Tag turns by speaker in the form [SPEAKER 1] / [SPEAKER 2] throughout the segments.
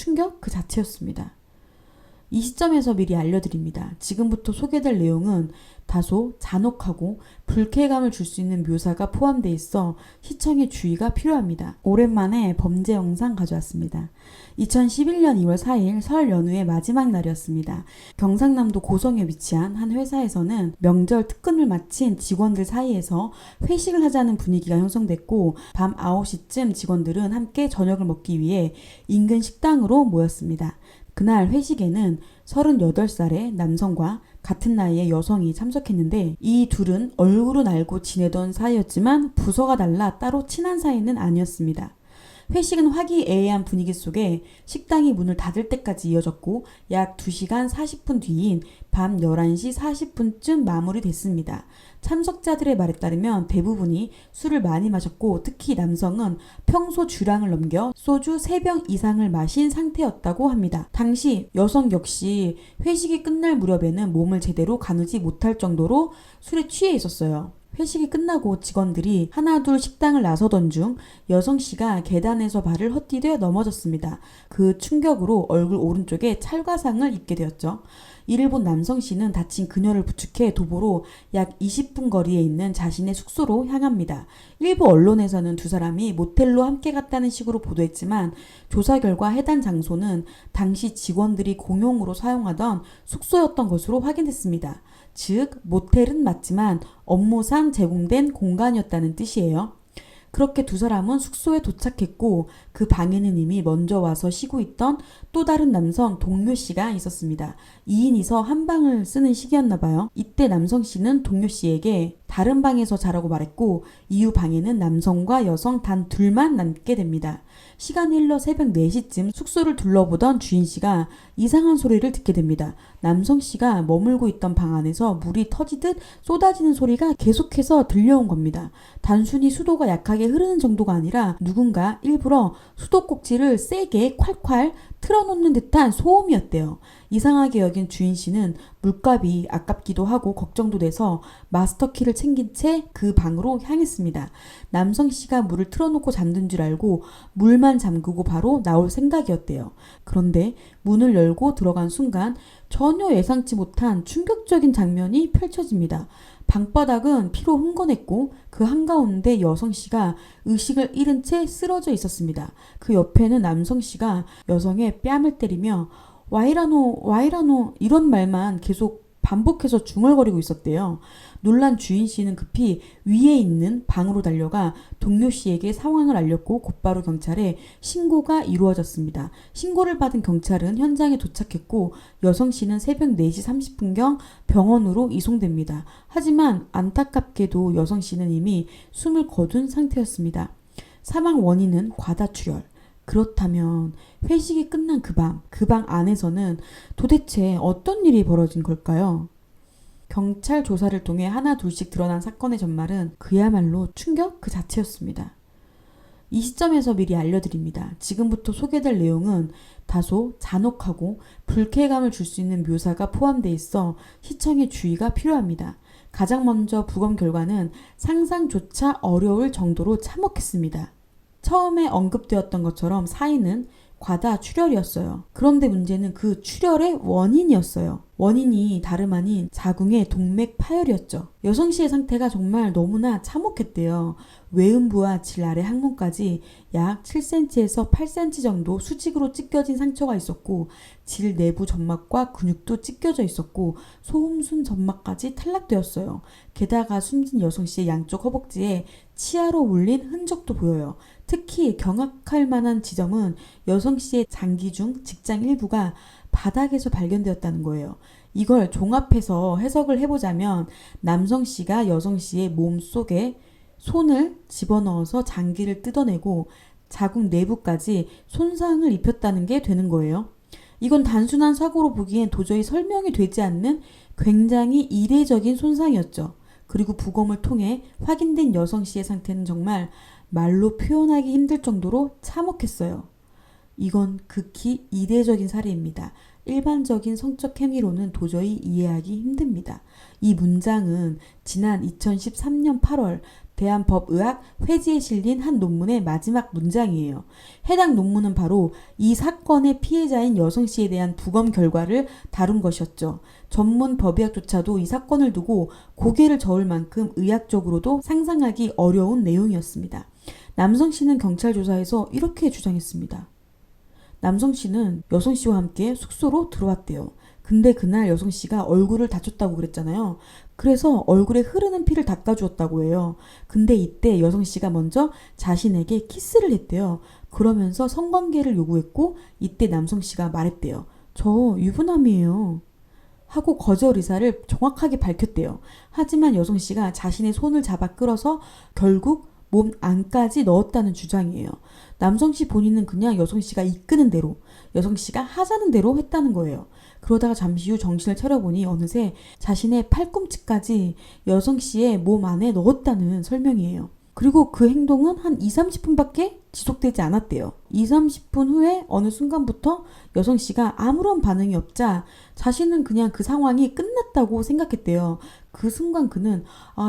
[SPEAKER 1] 충격 그 자체였습니다. 이 시점에서 미리 알려드립니다. 지금부터 소개될 내용은 다소 잔혹하고 불쾌감을 줄 수 있는 묘사가 포함되어 있어 시청에 주의가 필요합니다. 오랜만에 범죄 영상 가져왔습니다. 2011년 2월 4일 설 연휴의 마지막 날이었습니다. 경상남도 고성에 위치한 한 회사에서는 명절 특근을 마친 직원들 사이에서 회식을 하자는 분위기가 형성됐고 밤 9시쯤 직원들은 함께 저녁을 먹기 위해 인근 식당으로 모였습니다. 그날 회식에는 38살의 남성과 같은 나이의 여성이 참석했는데 이 둘은 얼굴은 알고 지내던 사이였지만 부서가 달라 따로 친한 사이는 아니었습니다. 회식은 화기애애한 분위기 속에 식당이 문을 닫을 때까지 이어졌고 약 2시간 40분 뒤인 밤 11시 40분쯤 마무리됐습니다. 참석자들의 말에 따르면 대부분이 술을 많이 마셨고 특히 남성은 평소 주량을 넘겨 소주 3병 이상을 마신 상태였다고 합니다. 당시 여성 역시 회식이 끝날 무렵에는 몸을 제대로 가누지 못할 정도로 술에 취해 있었어요. 회식이 끝나고 직원들이 하나둘 식당을 나서던 중 여성씨가 계단에서 발을 헛디뎌 넘어졌습니다. 그 충격으로 얼굴 오른쪽에 찰과상을 입게 되었죠. 이를 본 남성씨는 다친 그녀를 부축해 도보로 약 20분 거리에 있는 자신의 숙소로 향합니다. 일부 언론에서는 두 사람이 모텔로 함께 갔다는 식으로 보도했지만 조사 결과 해당 장소는 당시 직원들이 공용으로 사용하던 숙소였던 것으로 확인됐습니다. 즉 모텔은 맞지만 업무상 제공된 공간이었다는 뜻이에요. 그렇게 두 사람은 숙소에 도착했고 그 방에는 이미 먼저 와서 쉬고 있던 또 다른 남성 동료 씨가 있었습니다. 2인이서 한 방을 쓰는 시기였나 봐요. 이때 남성 씨는 동료 씨에게 다른 방에서 자라고 말했고 이후 방에는 남성과 여성 단 둘만 남게 됩니다. 시간이 흘러 새벽 4시쯤 숙소를 둘러보던 주인 씨가 이상한 소리를 듣게 됩니다. 남성 씨가 머물고 있던 방 안에서 물이 터지듯 쏟아지는 소리가 계속해서 들려온 겁니다. 단순히 수도가 약하게 흐르는 정도가 아니라 누군가 일부러 수도꼭지를 세게 콸콸 틀어놓는 듯한 소음이었대요. 이상하게 여긴 주인 씨는 물값이 아깝기도 하고 걱정도 돼서 마스터키를 챙긴 채 그 방으로 향했습니다. 남성 씨가 물을 틀어놓고 잠든 줄 알고 물만 잠그고 바로 나올 생각이었대요. 그런데 문을 열고 들어간 순간 전혀 예상치 못한 충격적인 장면이 펼쳐집니다. 방바닥은 피로 흥건했고 그 한가운데 여성씨가 의식을 잃은 채 쓰러져 있었습니다. 그 옆에는 남성씨가 여성의 뺨을 때리며 와이라노 이런 말만 계속 반복해서 중얼거리고 있었대요. 놀란 주인 씨는 급히 위에 있는 방으로 달려가 동료 씨에게 상황을 알렸고 곧바로 경찰에 신고가 이루어졌습니다. 신고를 받은 경찰은 현장에 도착했고 여성 씨는 새벽 4시 30분경 병원으로 이송됩니다. 하지만 안타깝게도 여성 씨는 이미 숨을 거둔 상태였습니다. 사망 원인은 과다출혈. 그렇다면 회식이 끝난 그 방 안에서는 도대체 어떤 일이 벌어진 걸까요? 경찰 조사를 통해 하나 둘씩 드러난 사건의 전말은 그야말로 충격 그 자체였습니다. 이 시점에서 미리 알려드립니다. 지금부터 소개될 내용은 다소 잔혹하고 불쾌감을 줄 수 있는 묘사가 포함되어 있어 시청에 주의가 필요합니다. 가장 먼저 부검 결과는 상상조차 어려울 정도로 참혹했습니다. 처음에 언급되었던 것처럼 사인은 과다출혈이었어요. 그런데 문제는 그 출혈의 원인이었어요. 원인이 다름 아닌 자궁의 동맥 파열이었죠. 여성 씨의 상태가 정말 너무나 참혹했대요. 외음부와 질 아래 항문까지 약 7cm에서 8cm 정도 수직으로 찢겨진 상처가 있었고 질 내부 점막과 근육도 찢겨져 있었고 소음순 점막까지 탈락되었어요. 게다가 숨진 여성 씨의 양쪽 허벅지에 치아로 울린 흔적도 보여요. 특히 경악할 만한 지점은 여성 씨의 장기 중 직장 일부가 바닥에서 발견되었다는 거예요. 이걸 종합해서 해석을 해보자면 남성 씨가 여성 씨의 몸 속에 손을 집어넣어서 장기를 뜯어내고 자궁 내부까지 손상을 입혔다는 게 되는 거예요. 이건 단순한 사고로 보기엔 도저히 설명이 되지 않는 굉장히 이례적인 손상이었죠. 그리고 부검을 통해 확인된 여성 씨의 상태는 정말 말로 표현하기 힘들 정도로 참혹했어요. 이건 극히 이례적인 사례입니다. 일반적인 성적 행위로는 도저히 이해하기 힘듭니다. 이 문장은 지난 2013년 8월 대한법의학 회지에 실린 한 논문의 마지막 문장이에요. 해당 논문은 바로 이 사건의 피해자인 여성씨에 대한 부검 결과를 다룬 것이었죠. 전문 법의학조차도 이 사건을 두고 고개를 저을 만큼 의학적으로도 상상하기 어려운 내용이었습니다. 남성씨는 경찰 조사에서 이렇게 주장했습니다. 남성씨는 여성씨와 함께 숙소로 들어왔대요. 근데 그날 여성씨가 얼굴을 다쳤다고 그랬잖아요. 그래서 얼굴에 흐르는 피를 닦아주었다고 해요. 근데 이때 여성씨가 먼저 자신에게 키스를 했대요. 그러면서 성관계를 요구했고 이때 남성씨가 말했대요. 저 유부남이에요. 하고 거절 의사를 정확하게 밝혔대요. 하지만 여성씨가 자신의 손을 잡아 끌어서 결국 몸 안까지 넣었다는 주장이에요. 남성씨 본인은 그냥 여성씨가 이끄는 대로, 여성씨가 하자는 대로 했다는 거예요. 그러다가 잠시 후 정신을 차려보니 어느새 자신의 팔꿈치까지 여성씨의 몸 안에 넣었다는 설명이에요. 그리고 그 행동은 한 2-30분밖에 지속되지 않았대요. 2-30분 후에 어느 순간부터 여성씨가 아무런 반응이 없자 자신은 그냥 그 상황이 끝났다고 생각했대요. 그 순간 그는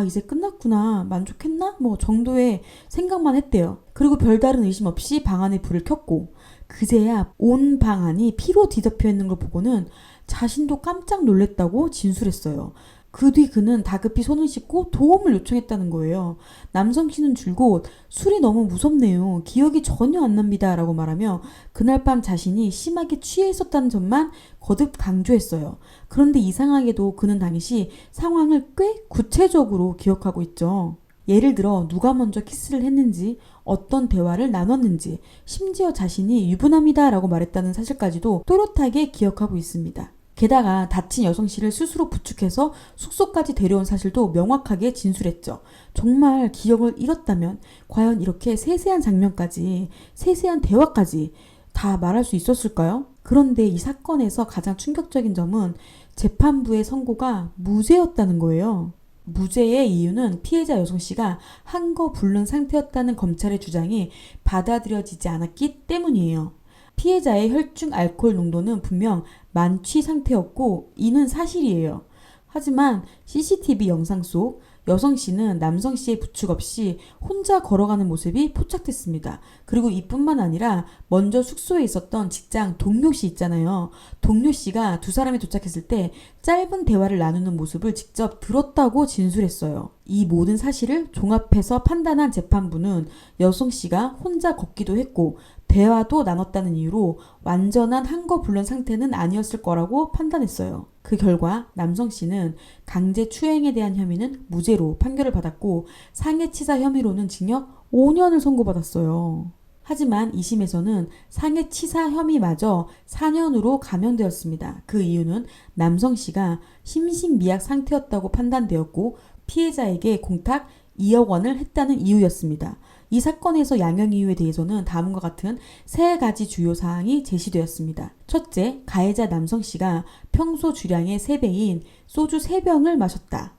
[SPEAKER 1] 이제 끝났구나, 만족했나? 뭐 정도의 생각만 했대요. 그리고 별다른 의심 없이 방 안에 불을 켰고 그제야 온 방 안이 피로 뒤덮여 있는 걸 보고는 자신도 깜짝 놀랐다고 진술했어요. 그 뒤 그는 다급히 손을 씻고 도움을 요청했다는 거예요. 남성씨는 줄곧 술이 너무 무섭네요. 기억이 전혀 안 납니다. 라고 말하며 그날 밤 자신이 심하게 취해 있었다는 점만 거듭 강조했어요. 그런데 이상하게도 그는 당시 상황을 꽤 구체적으로 기억하고 있죠. 예를 들어 누가 먼저 키스를 했는지, 어떤 대화를 나눴는지, 심지어 자신이 유부남이다 라고 말했다는 사실까지도 또렷하게 기억하고 있습니다. 게다가 다친 여성씨를 스스로 부축해서 숙소까지 데려온 사실도 명확하게 진술했죠. 정말 기억을 잃었다면 과연 이렇게 세세한 장면까지, 세세한 대화까지 다 말할 수 있었을까요? 그런데 이 사건에서 가장 충격적인 점은 재판부의 선고가 무죄였다는 거예요. 무죄의 이유는 피해자 여성씨가 한거불능 상태였다는 검찰의 주장이 받아들여지지 않았기 때문이에요. 피해자의 혈중 알코올 농도는 분명 만취 상태였고 이는 사실이에요. 하지만 CCTV 영상 속 여성씨는 남성씨의 부축 없이 혼자 걸어가는 모습이 포착됐습니다. 그리고 이뿐만 아니라 먼저 숙소에 있었던 직장 동료씨 있잖아요. 동료씨가 두 사람이 도착했을 때 짧은 대화를 나누는 모습을 직접 들었다고 진술했어요. 이 모든 사실을 종합해서 판단한 재판부는 여성씨가 혼자 걷기도 했고 대화도 나눴다는 이유로 완전한 한거불능 상태는 아니었을 거라고 판단했어요. 그 결과 남성씨는 강제추행에 대한 혐의는 무죄로 판결을 받았고 상해치사 혐의로는 징역 5년을 선고받았어요. 하지만 2심에서는 상해치사 혐의마저 4년으로 감형되었습니다. 그 이유는 남성씨가 심신미약 상태였다고 판단되었고 피해자에게 공탁 2억 원을 했다는 이유였습니다. 이 사건에서 양형 이유에 대해서는 다음과 같은 3가지 주요 사항이 제시되었습니다. 첫째, 가해자 남성씨가 평소 주량의 3배인 소주 3병을 마셨다.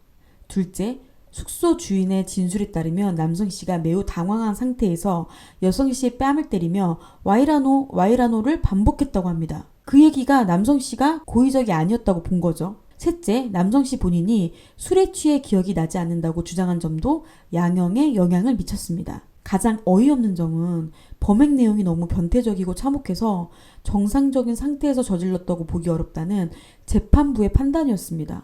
[SPEAKER 1] 둘째, 숙소 주인의 진술에 따르면 남성씨가 매우 당황한 상태에서 여성씨의 뺨을 때리며 와이라노를 반복했다고 합니다. 그 얘기가 남성씨가 고의적이 아니었다고 본 거죠. 셋째, 남성씨 본인이 술에 취해 기억이 나지 않는다고 주장한 점도 양형에 영향을 미쳤습니다. 가장 어이없는 점은 범행 내용이 너무 변태적이고 참혹해서 정상적인 상태에서 저질렀다고 보기 어렵다는 재판부의 판단이었습니다.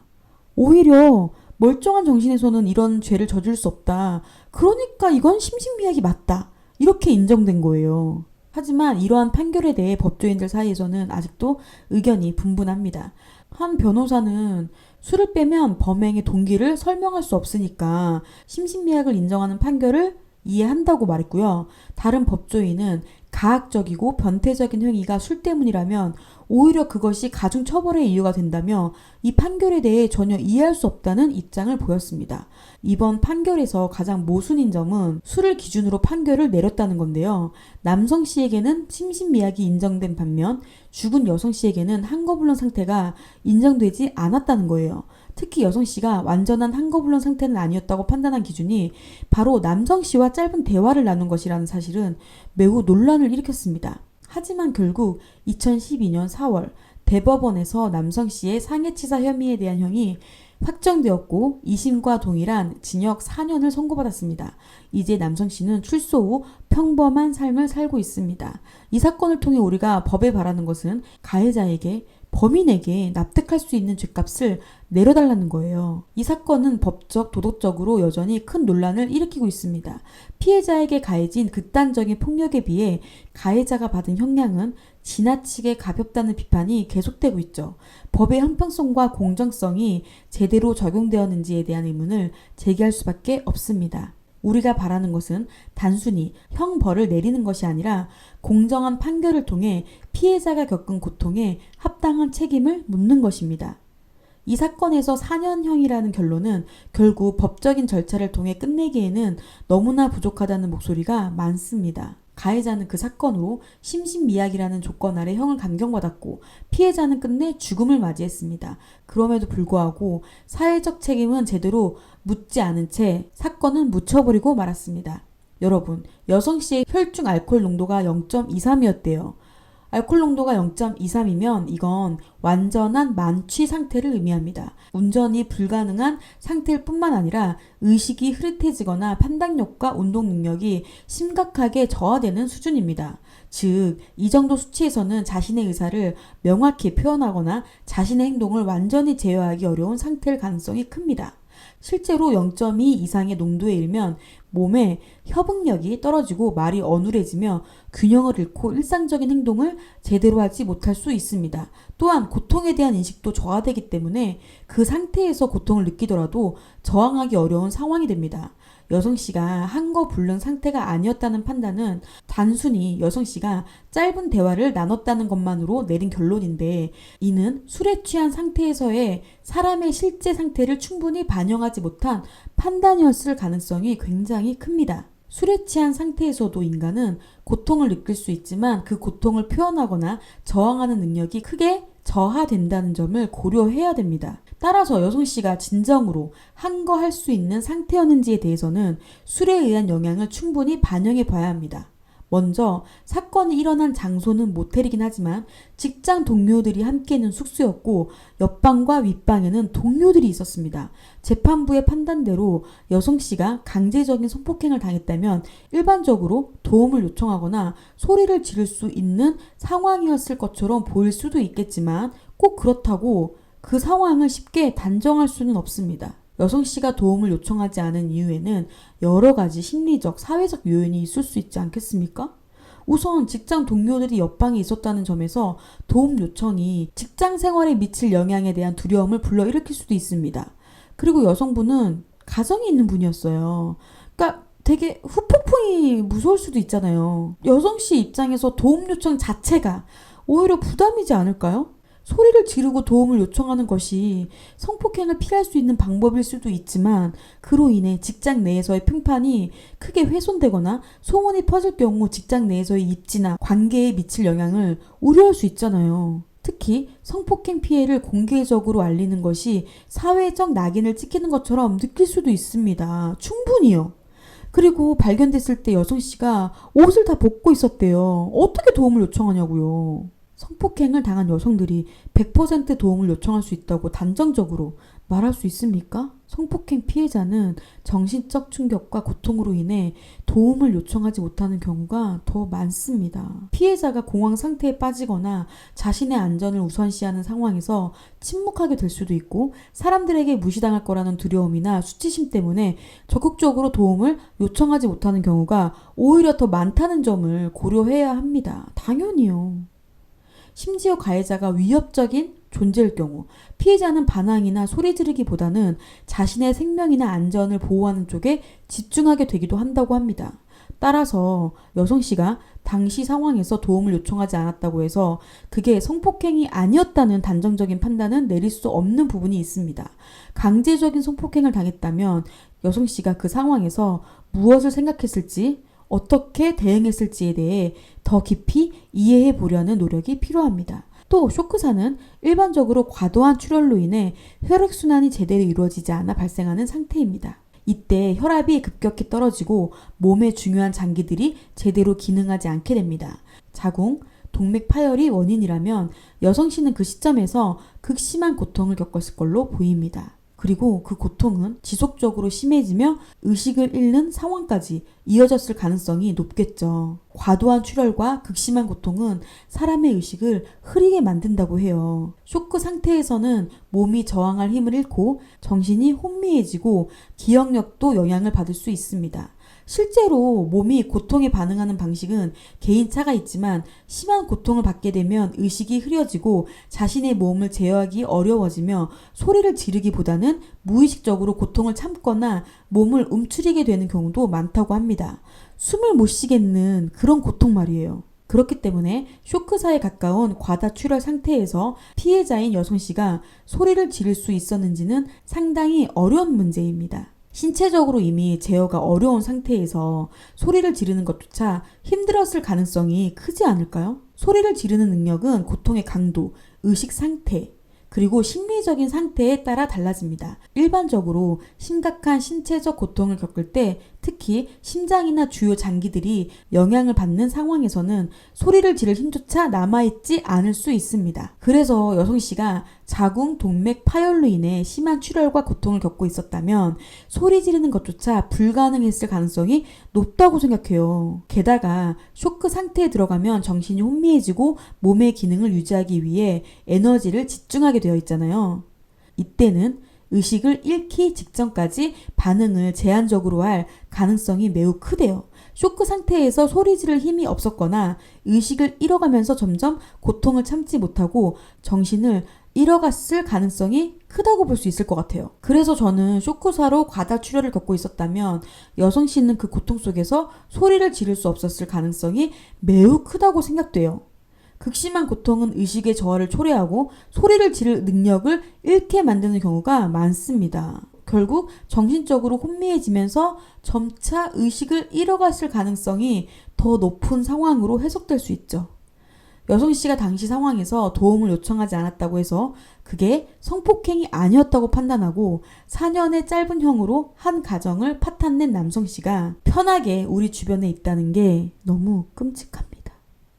[SPEAKER 1] 오히려 멀쩡한 정신에서는 이런 죄를 저질 수 없다. 그러니까 이건 심신미약이 맞다. 이렇게 인정된 거예요. 하지만 이러한 판결에 대해 법조인들 사이에서는 아직도 의견이 분분합니다. 한 변호사는 술을 빼면 범행의 동기를 설명할 수 없으니까 심신미약을 인정하는 판결을 이해한다고 말했고요. 다른 법조인은 가학적이고 변태적인 행위가 술 때문이라면 오히려 그것이 가중처벌의 이유가 된다며 이 판결에 대해 전혀 이해할 수 없다는 입장을 보였습니다. 이번 판결에서 가장 모순인 점은 술을 기준으로 판결을 내렸다는 건데요. 남성씨에게는 심신미약이 인정된 반면 죽은 여성씨에게는 한거불능 상태가 인정되지 않았다는 거예요. 특히 여성씨가 완전한 한거불능 상태는 아니었다고 판단한 기준이 바로 남성씨와 짧은 대화를 나눈 것이라는 사실은 매우 논란을 일으켰습니다. 하지만 결국 2012년 4월 대법원에서 남성씨의 상해치사 혐의에 대한 형이 확정되었고 2심과 동일한 징역 4년을 선고받았습니다. 이제 남성 씨는 출소 후 평범한 삶을 살고 있습니다. 이 사건을 통해 우리가 법에 바라는 것은 가해자에게 범인에게 납득할 수 있는 죗값을 내려달라는 거예요. 이 사건은 법적, 도덕적으로 여전히 큰 논란을 일으키고 있습니다. 피해자에게 가해진 극단적인 폭력에 비해 가해자가 받은 형량은 지나치게 가볍다는 비판이 계속되고 있죠. 법의 형평성과 공정성이 제대로 적용되었는지에 대한 의문을 제기할 수밖에 없습니다. 우리가 바라는 것은 단순히 형벌을 내리는 것이 아니라 공정한 판결을 통해 피해자가 겪은 고통에 합당한 책임을 묻는 것입니다. 이 사건에서 4년형이라는 결론은 결국 법적인 절차를 통해 끝내기에는 너무나 부족하다는 목소리가 많습니다. 가해자는 그 사건으로 심신미약이라는 조건 아래 형을 감경받았고 피해자는 끝내 죽음을 맞이했습니다. 그럼에도 불구하고 사회적 책임은 제대로 묻지 않은 채 사건은 묻혀버리고 말았습니다. 여러분, 여성씨의 혈중 알코올 농도가 0.23이었대요. 알코올 농도가 0.23이면 이건 완전한 만취 상태를 의미합니다. 운전이 불가능한 상태일 뿐만 아니라 의식이 흐릿해지거나 판단력과 운동 능력이 심각하게 저하되는 수준입니다. 즉, 이 정도 수치에서는 자신의 의사를 명확히 표현하거나 자신의 행동을 완전히 제어하기 어려운 상태일 가능성이 큽니다. 실제로 0.2 이상의 농도에 이르면 몸의 협응력이 떨어지고 말이 어눌해지며 균형을 잃고 일상적인 행동을 제대로 하지 못할 수 있습니다. 또한 고통에 대한 인식도 저하되기 때문에 그 상태에서 고통을 느끼더라도 저항하기 어려운 상황이 됩니다. 여성씨가 한거불능 상태가 아니었다는 판단은 단순히 여성씨가 짧은 대화를 나눴다는 것만으로 내린 결론인데 이는 술에 취한 상태에서의 사람의 실제 상태를 충분히 반영하지 못한 판단이었을 가능성이 굉장히 큽니다. 술에 취한 상태에서도 인간은 고통을 느낄 수 있지만 그 고통을 표현하거나 저항하는 능력이 크게 저하된다는 점을 고려해야 됩니다. 따라서 여성씨가 진정으로 한거할 수 있는 상태였는지에 대해서는 술에 의한 영향을 충분히 반영해 봐야 합니다. 먼저 사건이 일어난 장소는 모텔이긴 하지만 직장 동료들이 함께 있는 숙소였고 옆방과 윗방에는 동료들이 있었습니다. 재판부의 판단대로 여성씨가 강제적인 성폭행을 당했다면 일반적으로 도움을 요청하거나 소리를 지를 수 있는 상황이었을 것처럼 보일 수도 있겠지만 꼭 그렇다고 그 상황을 쉽게 단정할 수는 없습니다. 여성씨가 도움을 요청하지 않은 이유에는 여러 가지 심리적, 사회적 요인이 있을 수 있지 않겠습니까? 우선 직장 동료들이 옆방에 있었다는 점에서 도움 요청이 직장 생활에 미칠 영향에 대한 두려움을 불러일으킬 수도 있습니다. 그리고 여성분은 가정이 있는 분이었어요. 그러니까 되게 후폭풍이 무서울 수도 있잖아요. 여성씨 입장에서 도움 요청 자체가 오히려 부담이지 않을까요? 소리를 지르고 도움을 요청하는 것이 성폭행을 피할 수 있는 방법일 수도 있지만 그로 인해 직장 내에서의 평판이 크게 훼손되거나 소문이 퍼질 경우 직장 내에서의 입지나 관계에 미칠 영향을 우려할 수 있잖아요. 특히 성폭행 피해를 공개적으로 알리는 것이 사회적 낙인을 찍히는 것처럼 느낄 수도 있습니다. 충분히요. 그리고 발견됐을 때 여성씨가 옷을 다 벗고 있었대요. 어떻게 도움을 요청하냐고요. 성폭행을 당한 여성들이 100% 도움을 요청할 수 있다고 단정적으로 말할 수 있습니까? 성폭행 피해자는 정신적 충격과 고통으로 인해 도움을 요청하지 못하는 경우가 더 많습니다. 피해자가 공황 상태에 빠지거나 자신의 안전을 우선시하는 상황에서 침묵하게 될 수도 있고 사람들에게 무시당할 거라는 두려움이나 수치심 때문에 적극적으로 도움을 요청하지 못하는 경우가 오히려 더 많다는 점을 고려해야 합니다. 당연히요. 심지어 가해자가 위협적인 존재일 경우 피해자는 반항이나 소리 지르기보다는 자신의 생명이나 안전을 보호하는 쪽에 집중하게 되기도 한다고 합니다. 따라서 여성씨가 당시 상황에서 도움을 요청하지 않았다고 해서 그게 성폭행이 아니었다는 단정적인 판단은 내릴 수 없는 부분이 있습니다. 강제적인 성폭행을 당했다면 여성씨가 그 상황에서 무엇을 생각했을지 어떻게 대응했을지에 대해 더 깊이 이해해 보려는 노력이 필요합니다. 또 쇼크사는 일반적으로 과도한 출혈로 인해 혈액순환이 제대로 이루어지지 않아 발생하는 상태입니다. 이때 혈압이 급격히 떨어지고 몸의 중요한 장기들이 제대로 기능하지 않게 됩니다. 자궁, 동맥 파열이 원인이라면 여성씨는 그 시점에서 극심한 고통을 겪었을 걸로 보입니다. 그리고 그 고통은 지속적으로 심해지며 의식을 잃는 상황까지 이어졌을 가능성이 높겠죠. 과도한 출혈과 극심한 고통은 사람의 의식을 흐리게 만든다고 해요. 쇼크 상태에서는 몸이 저항할 힘을 잃고 정신이 혼미해지고 기억력도 영향을 받을 수 있습니다. 실제로 몸이 고통에 반응하는 방식은 개인차가 있지만 심한 고통을 받게 되면 의식이 흐려지고 자신의 몸을 제어하기 어려워지며 소리를 지르기보다는 무의식적으로 고통을 참거나 몸을 움츠리게 되는 경우도 많다고 합니다. 숨을 못 쉬겠는 그런 고통 말이에요. 그렇기 때문에 쇼크사에 가까운 과다출혈 상태에서 피해자인 여성씨가 소리를 지를 수 있었는지는 상당히 어려운 문제입니다. 신체적으로 이미 제어가 어려운 상태에서 소리를 지르는 것조차 힘들었을 가능성이 크지 않을까요? 소리를 지르는 능력은 고통의 강도, 의식 상태, 그리고 심리적인 상태에 따라 달라집니다. 일반적으로 심각한 신체적 고통을 겪을 때 특히 심장이나 주요 장기들이 영향을 받는 상황에서는 소리를 지를 힘조차 남아있지 않을 수 있습니다. 그래서 여성씨가 자궁 동맥 파열로 인해 심한 출혈과 고통을 겪고 있었다면 소리 지르는 것조차 불가능했을 가능성이 높다고 생각해요. 게다가 쇼크 상태에 들어가면 정신이 혼미해지고 몸의 기능을 유지하기 위해 에너지를 집중하게 되어 있잖아요. 이때는 의식을 잃기 직전까지 반응을 제한적으로 할 가능성이 매우 크대요. 쇼크 상태에서 소리 지를 힘이 없었거나 의식을 잃어가면서 점점 고통을 참지 못하고 정신을 잃어갔을 가능성이 크다고 볼 수 있을 것 같아요. 그래서 저는 쇼크사로 과다출혈을 겪고 있었다면 여성씨는 그 고통 속에서 소리를 지를 수 없었을 가능성이 매우 크다고 생각돼요. 극심한 고통은 의식의 저하를 초래하고 소리를 지를 능력을 잃게 만드는 경우가 많습니다. 결국 정신적으로 혼미해지면서 점차 의식을 잃어갔을 가능성이 더 높은 상황으로 해석될 수 있죠. 여성씨가 당시 상황에서 도움을 요청하지 않았다고 해서 그게 성폭행이 아니었다고 판단하고 4년의 짧은 형으로 한 가정을 파탄낸 남성씨가 편하게 우리 주변에 있다는 게 너무 끔찍합니다.